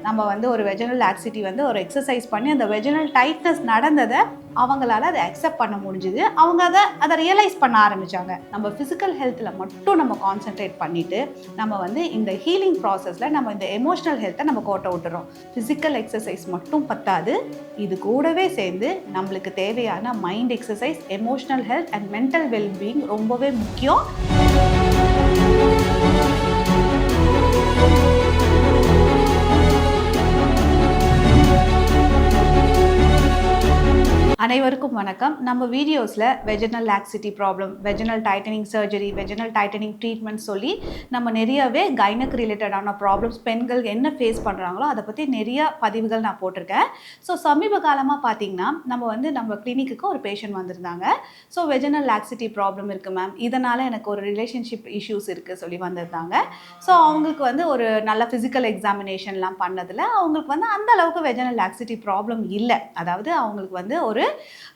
நம்ம வந்து ஒரு வெஜினல் லாக்ஸிட்டி வந்து ஒரு எக்ஸசைஸ் பண்ணி அந்த வெஜினல் டைட்னஸ் நடந்ததை அவங்களால அதை அக்செப்ட் பண்ண முடிஞ்சுது. அவங்க அதை ரியலைஸ் பண்ண ஆரம்பித்தாங்க. நம்ம ஃபிசிக்கல் ஹெல்த்தில் மட்டும் நம்ம கான்சென்ட்ரேட் பண்ணிவிட்டு நம்ம வந்து இந்த ஹீலிங் ப்ராசஸில் நம்ம இந்த எமோஷனல் ஹெல்த்தை நம்ம கோட்டை விட்டுறோம். ஃபிசிக்கல் எக்ஸசைஸ் மட்டும் பத்தாது, இது கூடவே சேர்ந்து நம்மளுக்கு தேவையான mind exercise, emotional health and mental wellbeing ரொம்பவே முக்கியம். அனைவருக்கும் வணக்கம். நம்ம வீடியோஸில் vaginal laxity problem, vaginal tightening surgery, vaginal tightening treatment சொல்லி நம்ம நிறையவே கைனக் ரிலேட்டடான ப்ராப்ளம்ஸ் பெண்கள் என்ன ஃபேஸ் பண்ணுறாங்களோ அதை பற்றி நிறைய பதிவுகள் நான் போட்டிருக்கேன். ஸோ சமீப காலமாக பார்த்திங்கன்னா நம்ம கிளினிக்கு ஒரு பேஷண்ட் வந்திருந்தாங்க. ஸோ வெஜினல் லாக்ஸிட்டி ப்ராப்ளம் இருக்குது மேம், இதனால் எனக்கு ஒரு ரிலேஷன்ஷிப் இஷ்யூஸ் இருக்குது சொல்லி வந்திருந்தாங்க. ஸோ அவங்களுக்கு ஒரு நல்ல ஃபிசிக்கல் எக்ஸாமினேஷன்லாம் பண்ணதில் அவங்களுக்கு அந்த அளவுக்கு வெஜினல் லாக்ஸிட்டி ப்ராப்ளம் இல்லை. அதாவது அவங்களுக்கு ஒரு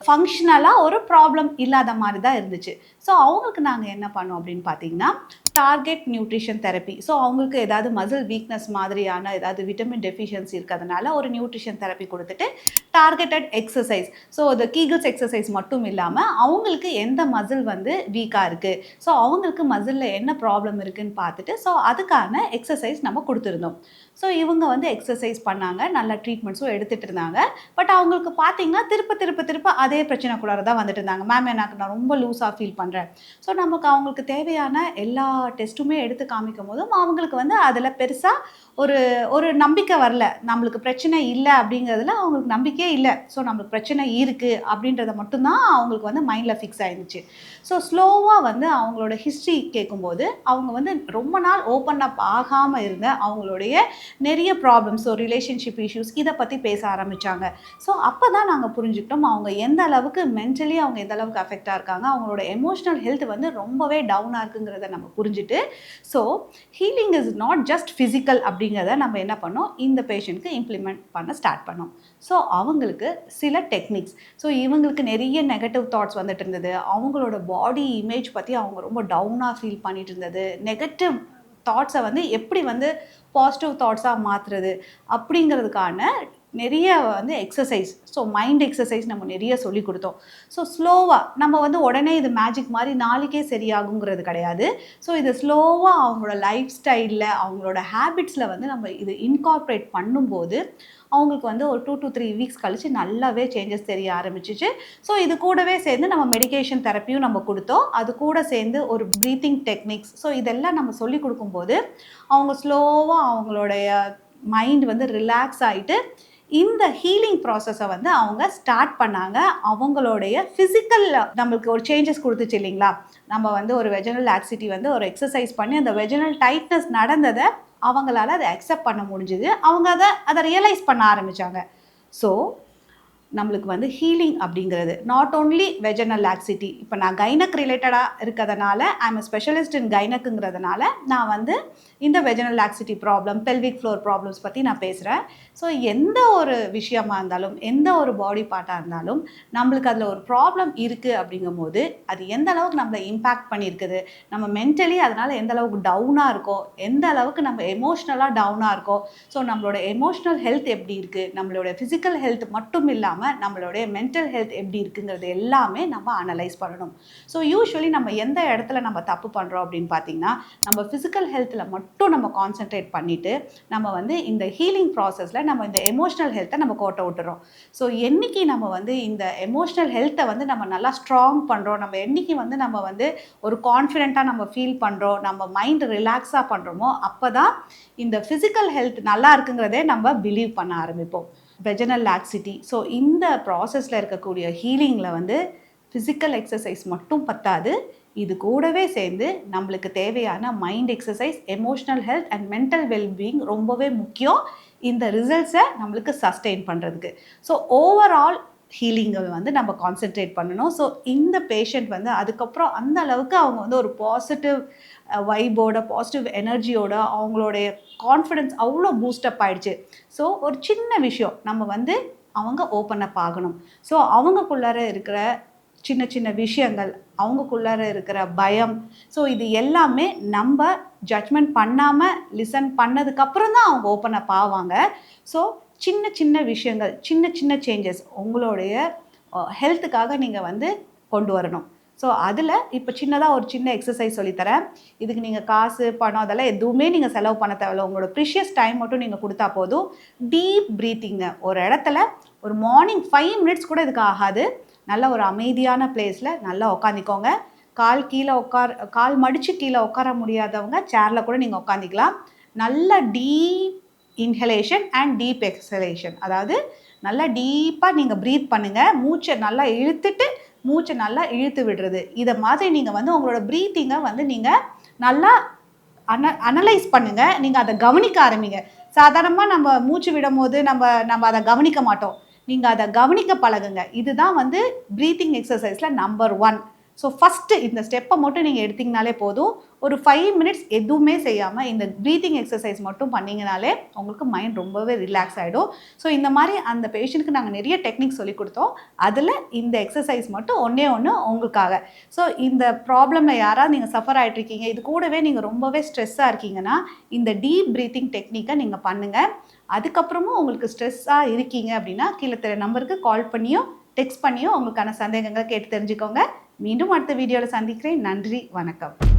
ஃபங்க்ஷனலாக ஒரு ப்ராப்ளம் இல்லாத மாதிரி தான் இருந்துச்சு. ஸோ அவங்களுக்கு நாங்கள் என்ன பண்ணோம் அப்படின்னு பார்த்தீங்கன்னா, டார்கெட் நியூட்ரிஷன் தெரப்பி. ஸோ அவங்களுக்கு ஏதாவது மசில் வீக்னஸ் மாதிரியான ஏதாவது விட்டமின் டெஃபிஷியன்சி இருக்கிறதுனால ஒரு நியூட்ரிஷன் தெரப்பி கொடுத்துட்டு டார்கெட்டட் எக்ஸசைஸ், ஸோ அது கீகிள்ஸ் எக்ஸசைஸ் மட்டும் இல்லாமல் அவங்களுக்கு எந்த மசில் வீக்காக இருக்குது, ஸோ அவங்களுக்கு மசிலில் என்ன ப்ராப்ளம் இருக்குதுன்னு பார்த்துட்டு ஸோ அதுக்கான எக்ஸசைஸ் நம்ம கொடுத்துருந்தோம். ஸோ இவங்க எக்ஸசைஸ் பண்ணாங்க, நல்ல ட்ரீட்மெண்ட்ஸும் எடுத்துகிட்டு இருந்தாங்க. பட் அவங்களுக்கு பார்த்தீங்கன்னா திருப்ப அதே பிரச்சனைக்குள்ளார தான் வந்துட்டு இருந்தாங்க. மேம் நான் ரொம்ப லூஸாக ஃபீல் பண்ணுறேன். ஸோ அவங்களுக்கு தேவையான எல்லா டெஸ்ட்டுமே எடுத்து காமிக்கும் போதும் அவங்களுக்கு அதில் பெருசாக ஒரு நம்பிக்கை வரல. நம்மளுக்கு பிரச்சனை இல்லை அப்படிங்கிறதுல அவங்களுக்கு நம்பிக்கையே இல்லை. ஸோ நம்மளுக்கு பிரச்சனை இருக்குது அப்படின்றத மட்டும்தான் அவங்களுக்கு மைண்டில் ஃபிக்ஸ் ஆகிருந்துச்சு. ஸோ ஸ்லோவாக அவங்களோட ஹிஸ்ட்ரி கேட்கும்போது அவங்க ரொம்ப நாள் ஓப்பன் அப் ஆகாமல் இருந்த அவங்களுடைய நிறைய ப்ராப்ளம்ஸ், ஸோ ரிலேஷன்ஷிப் இஷ்யூஸ் இதை பற்றி பேச ஆரம்பித்தாங்க. ஸோ அப்போ தான் நாங்கள் புரிஞ்சுக்கிட்டோம் அவங்க எந்த அளவுக்கு மென்டலி அவங்க எந்த அளவுக்கு அஃபெக்டாக இருக்காங்க, அவங்களோட எமோஷனல் ஹெல்த் ரொம்பவே டவுனாக இருக்குங்கிறத நம்ம புரிஞ்சுட்டு, so healing is not just physical அப்படிங்கிறத நம்ம என்ன பண்ணோம், இந்த பேஷண்ட்க்கு இம்ப்ளிமெண்ட் பண்ண ஸ்டார்ட் பண்ணோம். ஸோ அவங்களுக்கு சில டெக்னிக்ஸ், ஸோ இவங்களுக்கு நிறைய நெகட்டிவ் தாட்ஸ் வந்துட்டு இருந்தது. அவங்களோட பாடி இமேஜ் பற்றி அவங்க ரொம்ப டவுனாக ஃபீல் பண்ணிட்டு இருந்தது. நெகட்டிவ் தாட்ஸை எப்படி பாசிட்டிவ் தாட்ஸாக மாற்றுறது அப்படிங்கிறதுக்கான நிறைய எக்ஸசைஸ், ஸோ மைண்ட் எக்ஸசைஸ் நம்ம நிறைய சொல்லி கொடுத்தோம். ஸோ ஸ்லோவாக நம்ம உடனே இது மேஜிக் மாதிரி நாளைக்கே சரியாகுங்கிறது கிடையாது. ஸோ இது ஸ்லோவாக அவங்களோட லைஃப் ஸ்டைலில், அவங்களோட ஹேபிட்ஸில் நம்ம இது இன்கார்ப்ரேட் பண்ணும்போது அவங்களுக்கு ஒரு 2 to 3 வீக்ஸ் கழித்து நல்லாவே சேஞ்சஸ் தெரிய ஆரம்பிச்சிச்சு. ஸோ இது கூடவே சேர்ந்து நம்ம மெடிகேஷன் தெரப்பியும் நம்ம கொடுத்தோம். அது கூட சேர்ந்து ஒரு ப்ரீத்திங் டெக்னிக்ஸ், ஸோ இதெல்லாம் நம்ம சொல்லி கொடுக்கும்போது அவங்க ஸ்லோவாக அவங்களுடைய மைண்ட் ரிலாக்ஸ் ஆகிட்டு இந்த ஹீலிங் ப்ராசஸை அவங்க ஸ்டார்ட் பண்ணாங்க. அவங்களுடைய ஃபிசிக்கல் நம்மளுக்கு ஒரு சேஞ்சஸ் கொடுத்துச்சு இல்லைங்களா. நம்ம ஒரு வெஜினல் லாக்ஸிட்டி ஒரு எக்ஸசைஸ் பண்ணி அந்த வெஜினல் டைட்னஸ் நடந்ததை அவங்களால அதை அக்செப்ட் பண்ண முடிஞ்சுது. அவங்க அதை ரியலைஸ் பண்ண ஆரம்பித்தாங்க. ஸோ நம்மளுக்கு ஹீலிங் அப்படிங்கிறது நாட் ஓன்லி வெஜினல் லாக்ஸிட்டி. இப்போ நான் கைனக் ரிலேட்டடாக இருக்கிறதுனால ஐம் அ ஸ்பெஷலிஸ்ட் இன் கைனக்குங்கிறதுனால நான் இந்த vaginal laxity problem, pelvic floor problems பற்றி நான் பேசுகிறேன். ஸோ எந்த ஒரு விஷயமா இருந்தாலும், எந்த ஒரு பாடி பார்ட்டாக இருந்தாலும் நம்மளுக்கு அதில் ஒரு ப்ராப்ளம் இருக்குது அப்படிங்கும்போது அது எந்த அளவுக்கு நம்மளை இம்பேக்ட் பண்ணியிருக்குது, நம்ம மென்டலி அதனால் எந்த அளவுக்கு டவுனாக இருக்கோ, எந்த அளவுக்கு நம்ம எமோஷ்னலாக டவுனாக இருக்கோ, ஸோ நம்மளோட எமோஷ்னல் ஹெல்த் எப்படி இருக்குது, நம்மளோட ஃபிசிக்கல் ஹெல்த் மட்டும் இல்லாமல் நம்மளுடைய மென்டல் ஹெல்த் எப்படி இருக்குங்கிறது எல்லாமே நம்ம அனலைஸ் பண்ணணும். ஸோ யூஸ்வலி நம்ம எந்த இடத்துல நம்ம தப்பு பண்ணுறோம் அப்படின்னு பார்த்தீங்கன்னா, நம்ம ஃபிசிக்கல் ஹெல்த்தில் மட்டும் நம்ம கான்சென்ட்ரேட் பண்ணிவிட்டு நம்ம இந்த ஹீலிங் ப்ராசஸில் நம்ம இந்த எமோஷனல் ஹெல்த்தை நம்ம கோட்டை விட்டுறோம். ஸோ என்றைக்கு நம்ம இந்த எமோஷனல் ஹெல்த்தை நம்ம நல்லா ஸ்ட்ராங் பண்ணுறோம், நம்ம என்றைக்கு நம்ம ஒரு கான்ஃபிடென்ட்டாக நம்ம ஃபீல் பண்ணுறோம், நம்ம மைண்ட் ரிலாக்ஸாக பண்ணுறோமோ அப்போ தான் இந்த ஃபிசிக்கல் ஹெல்த் நல்லா இருக்குங்கிறதே நம்ம பிலீவ் பண்ண ஆரம்பிப்போம். வெஜினல் லாக்ஸிட்டி, ஸோ இந்த ப்ராசஸில் இருக்கக்கூடிய ஹீலிங்கில் ஃபிசிக்கல் எக்ஸசைஸ் மட்டும் பத்தாது, இது கூடவே சேர்ந்து நம்மளுக்கு தேவையான mind exercise, emotional health and mental wellbeing ரொம்பவே முக்கியம் இந்த ரிசல்ட்ஸை நம்மளுக்கு சஸ்டெயின் பண்ணுறதுக்கு. ஸோ ஓவரால் ஹீலிங்கை நம்ம கான்சென்ட்ரேட் பண்ணணும். ஸோ இந்த பேஷண்ட் அதுக்கப்புறம் அந்த அளவுக்கு அவங்க ஒரு பாசிட்டிவ் வைபோட, பாசிட்டிவ் எனர்ஜியோட அவங்களுடைய கான்ஃபிடென்ஸ் அவ்வளோ பூஸ்டப் ஆகிடுச்சு. ஸோ ஒரு சின்ன விஷயம் நம்ம அவங்க ஓப்பன் அப் ஆகணும். ஸோ அவங்களுக்குள்ளார இருக்கிற சின்ன சின்ன விஷயங்கள், அவங்களுக்குள்ளார இருக்கிற பயம். ஸோ இது எல்லாமே நம்ம ஜட்ஜ்மெண்ட் பண்ணாமல் லிசன் பண்ணதுக்கப்புறம் தான் அவங்க ஓப்பன் அப் ஆவாங்க. ஸோ சின்ன சின்ன விஷயங்கள், சின்ன சின்ன சேஞ்சஸ் உங்களுடைய ஹெல்த்துக்காக நீங்கள் வந்து கொண்டு வரணும். ஸோ அதில் இப்போ சின்னதாக ஒரு சின்ன எக்ஸசைஸ் சொல்லித்தரேன். இதுக்கு நீங்கள் காசு, பணம் அதெல்லாம் எதுவுமே நீங்கள் செலவு பண்ண தேவையில்ல. உங்களோட ப்ரிஷியஸ் டைம் மட்டும் நீங்கள் கொடுத்தா போதும். டீப் ப்ரீத்திங்க. ஒரு இடத்துல ஒரு மார்னிங் 5 மினிட்ஸ் கூட இதுக்கு ஆகாது. நல்ல ஒரு அமைதியான பிளேஸில் நல்லா உட்காந்துக்கோங்க. கால் மடித்து கீழே உட்கார முடியாதவங்க சேரில் கூட நீங்கள் உட்காந்துக்கலாம். நல்ல deep inhalation and deep exhalation. அதாவது நல்லா டீப்பாக நீங்கள் ப்ரீத் பண்ணுங்கள். மூச்சை நல்லா இழுத்துட்டு மூச்சை நல்லா இழுத்து விடுறது. இதை மாதிரி நீங்கள் வந்து உங்களோட ப்ரீத்திங்கை வந்து நீங்கள் நல்லா அனலைஸ் பண்ணுங்கள். நீங்கள் அதை கவனிக்க ஆரம்பிங்க. சாதாரணமாக நம்ம மூச்சு விடும் போது நம்ம அதை கவனிக்க மாட்டோம். நீங்கள் அதை கவனிக்க பழகுங்க. இதுதான் வந்து ப்ரீத்திங் எக்ஸசைஸில் நம்பர் 1. ஸோ ஃபஸ்ட்டு இந்த ஸ்டெப்பை மட்டும் நீங்கள் எடுத்திங்கனாலே போதும். ஒரு 5 மினிட்ஸ் எதுவுமே செய்யாமல் இந்த ப்ரீத்திங் எக்ஸசைஸ் மட்டும் பண்ணிங்கனாலே உங்களுக்கு மைண்ட் ரொம்பவே ரிலாக்ஸ் ஆகிடும். ஸோ இந்த மாதிரி அந்த பேஷண்ட்டுக்கு நாங்கள் நிறைய டெக்னிக் சொல்லி கொடுத்தோம். அதில் இந்த எக்ஸசைஸ் மட்டும் ஒன்றே ஒன்று உங்களுக்காக. ஸோ இந்த ப்ராப்ளமில் யாராவது நீங்கள் சஃபர் ஆகிட்ருக்கீங்க, இது கூடவே நீங்கள் ரொம்பவே ஸ்ட்ரெஸ்ஸாக இருக்கீங்கன்னா இந்த டீப் ப்ரீத்திங் டெக்னிக்கை நீங்கள் பண்ணுங்கள். அதுக்கப்புறமும் உங்களுக்கு ஸ்ட்ரெஸ்ஸாக இருக்கீங்க அப்படின்னா கீழே தெரிய நம்பருக்கு கால் பண்ணியோ டெக்ஸ்ட் பண்ணியோ உங்களுக்கான சந்தேகங்களை கேட்டு தெரிஞ்சுக்கோங்க. மீண்டும் அடுத்த வீடியோவில் சந்திக்கிறேன். நன்றி, வணக்கம்.